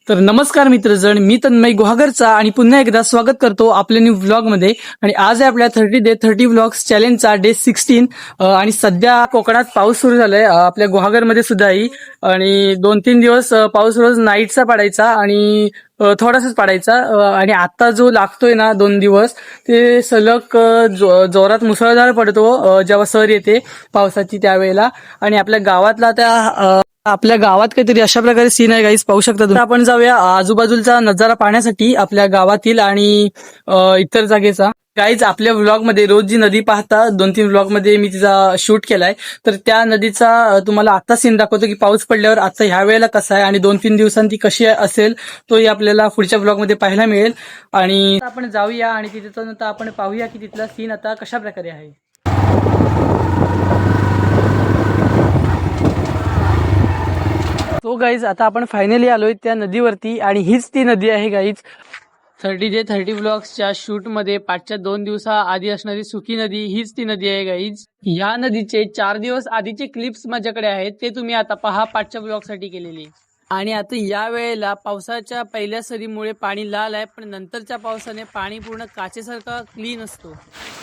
तर नमस्कार मित्रजण, मी तन्मय गुहागरचा आणि पुन्हा एकदा स्वागत करतो आपल्या न्यू व्लॉगमध्ये. आणि आज आहे आपल्या 30 व्लॉग्स चॅलेंजचा डे 16 आणि सध्या कोकणात पाऊस सुरू झालाय. आपल्या गुहागरमध्ये सुद्धाही. आणि 2-3 दिवस पाऊस रोज नाईटचा पडायचा आणि थोडासाच पडायचा. आणि आता जो लागतोय ना 2 दिवस, ते सलग जोरात मुसळधार पडतो जेव्हा सर येते पावसाची त्यावेळेला. आणि आपल्या गावातला त्या आपल्या गावात काहीतरी अशा प्रकारे सीन आहे गाईज, पाहू शकता तुम्ही. आपण जाऊया आजूबाजूचा नजारा पाहण्यासाठी आपल्या गावातील आणि इतर जागेचा. गाईज, आपल्या व्लॉग मध्ये रोज जी नदी पाहता 2-3 व्लॉग मध्ये मी तिचा शूट केलाय, तर त्या नदीचा तुम्हाला आता सीन दाखवतो की पाऊस पडल्यावर आता ह्या वेळेला कसा आहे आणि 2-3 दिवसांनी ती कशी असेल तोही आपल्याला पुढच्या व्लॉग मध्ये पाहायला मिळेल. आणि आपण जाऊया आणि तिथं आपण पाहूया की तिथला सीन आता कशा प्रकारे आहे. तो गाईज, आता आपण फायनली आलोय त्या नदीवरती आणि हीच ती नदी आहे गाईज. 30 व्लॉग्सच्या शूटमध्ये 5च्या 2 दिवसाआधी असणारी सुकी नदी हीच ती नदी आहे गाईज. या नदीचे 4 दिवस आधीचे क्लिप्स माझ्याकडे आहेत, ते तुम्ही आता पहा 5च्या व्लॉगसाठी केलेले. आणि आता या वेळेला पावसाच्या पहिल्या सरीमुळे पाणी लाल आहे, पण नंतरच्या पावसाने पाणी पूर्ण काचेसारखा क्लीन असतो.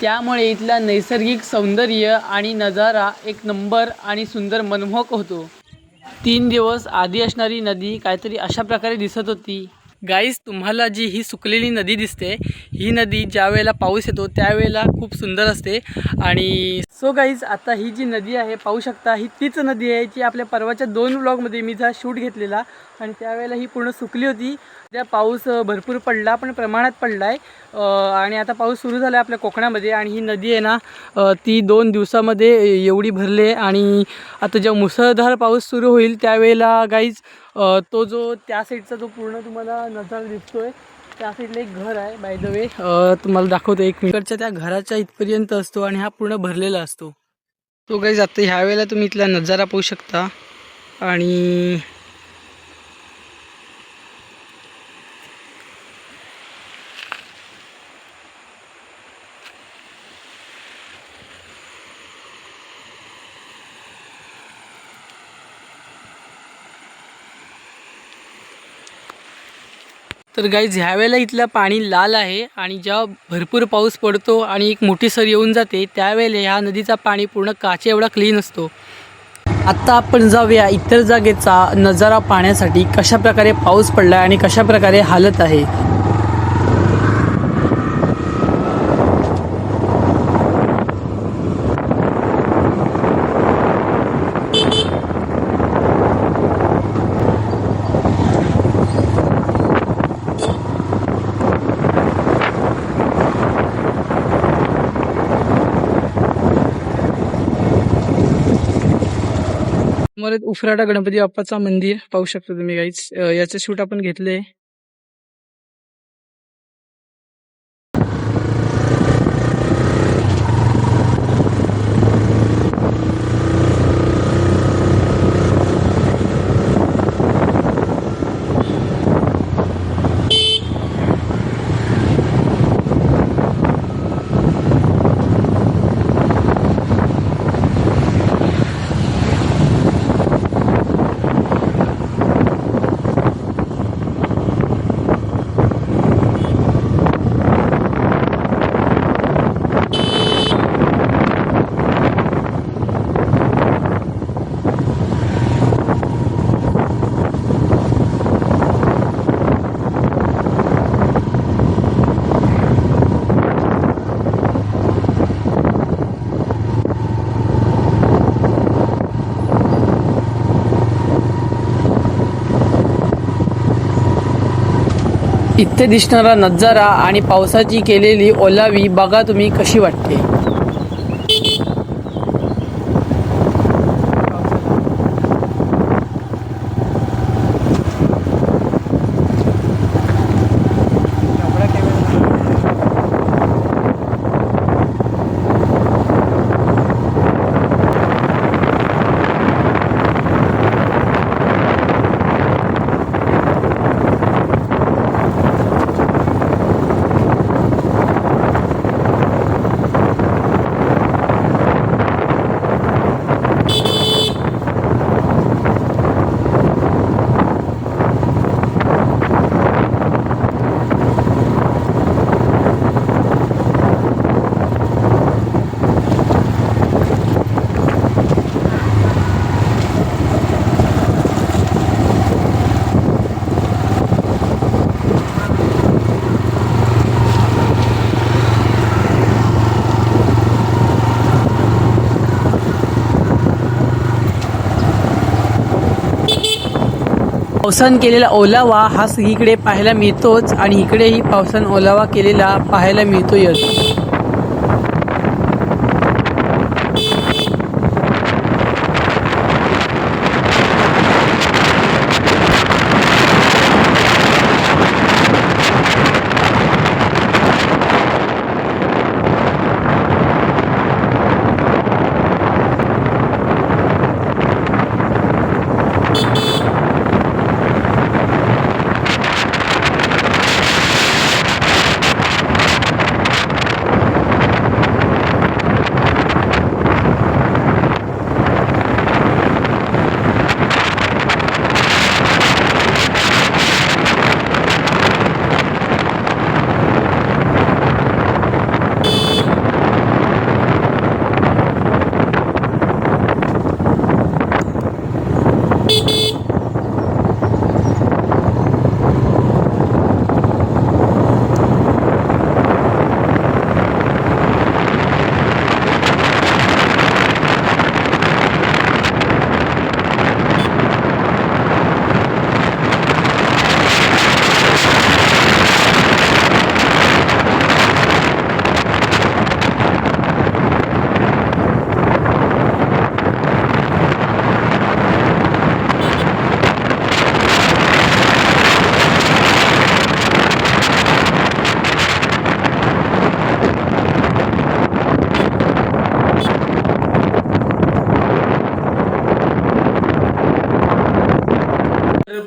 त्यामुळे इथला नैसर्गिक सौंदर्य आणि नजारा एक नंबर आणि सुंदर मनमोहक होतो. 3 दिवस आधी असणारी नदी काहीतरी अशा प्रकारे दिसत होती. गाईज, तुम्हाला जी ही सुकलेली नदी दिसते, ही नदी ज्या वेळेला पाऊस येतो त्यावेळेला खूप सुंदर असते. आणि सो गाईज, आता ही जी नदी आहे पाहू शकता, ही तीच नदी आहे जी आपल्या परवाच्या 2 व्लॉगमध्ये मी जा शूट घेतलेला आणि त्यावेळेला ही पूर्ण सुकली होती. त्या पाऊस भरपूर पडला, पण प्रमाणात पडला आहे. आणि आता पाऊस सुरू झाला आहे आपल्या कोकणामध्ये आणि ही नदी आहे ना, ती 2 दिवसामध्ये एवढी भरली आहे. आणि आता जेव्हा मुसळधार पाऊस सुरू होईल त्यावेळेला गाईज, तो जो त्या साईडचा जो पूर्ण तुम्हाला नजारा दिसतोय, त्या साईडला एक घर आहे बाय द वे, तुम्हाला दाखवतो. एक मिनिटच्या त्या घराच्या इथपर्यंत असतो आणि हा पूर्ण भरलेला असतो. तो गाईज, आता ह्या वेळेला तुम्ही इथला नजारा पाहू शकता. आणि तर गाईज, ह्या वेळेला इथलं पाणी लाल आहे आणि जेव्हा भरपूर पाऊस पडतो आणि एक मोठी सर येऊन जाते त्यावेळेला ह्या नदीचा पाणी पूर्ण काचे एवढा क्लीन असतो. आत्ता आपण जाऊया इतर जागेचा नजारा पाहण्यासाठी, कशा प्रकारे पाऊस पडला आणि कशा प्रकारे हालत आहे. समोर उफराटा गणपती बाप्पाचा मंदिर पाहू शकता तुम्ही गाईज. याचं शूट आपण घेतलंय. इथे दिसणारा नजारा आणि पावसाची केलेली ओलावी बघा तुम्ही कशी वाटते. पावसानं केलेला ओलावा हा सगळीकडे पाहायला मिळतोच आणि इकडेही पावसानं ओलावा केलेला पाहायला मिळतोच.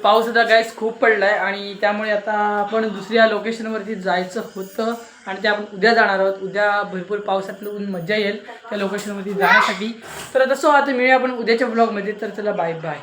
पाऊस आता गाईस खूप पडलाय आणि त्यामुळे आता आपण दुसऱ्या लोकेशनवरती जायचं होतं आणि ते आपण उद्या जाणार आहोत. उद्या भरपूर पावसातलं ऊन मजा येईल त्या लोकेशनवरती जाण्यासाठी. तर तसं आता मिळूया आपण उद्याच्या ब्लॉगमध्ये. तर चला बाय बाय.